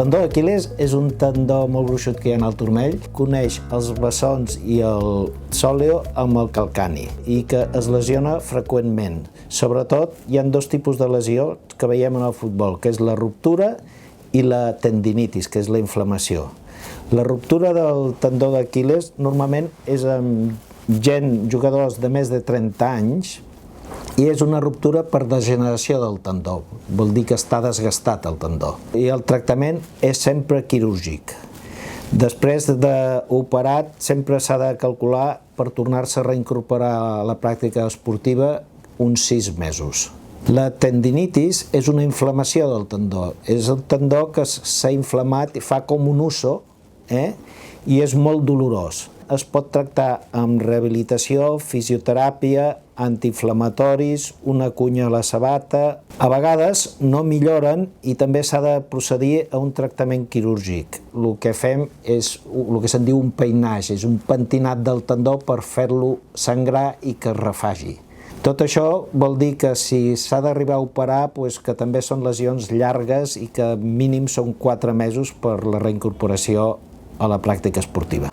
tendó d'Aquil·les és un tendó molt gruixut que hi ha al turmell, coneix els bessons i el sòleo amb el calcani i que es lesiona freqüentment. Sobretot hi ha dos tipus de lesió que veiem en el futbol, que és la ruptura i la tendinitis, que és la inflamació. La ruptura del tendó d'Aquil·les normalment és amb jugadors de més de 30 anys i és una ruptura per degeneració del tendó, vol dir que està desgastat el tendó. I el tractament és sempre quirúrgic. Després d'operat sempre s'ha de calcular per tornar-se a reincorporar a la pràctica esportiva uns 6 mesos. La tendinitis és una inflamació del tendó, és el tendó que s'ha inflamat i fa com un uso, i és molt dolorós. Es pot tractar amb rehabilitació, fisioteràpia, antiinflamatoris, una cunya a la sabata. A vegades no milloren i també s'ha de procedir a un tractament quirúrgic. El que fem és el que se'n diu un peinatge, és un pentinat del tendó per fer-lo sangrar i que es refagi. Tot això vol dir que si s'ha d'arribar a operar, que també són lesions llargues i que mínim són 4 mesos per la reincorporació a la pràctica esportiva.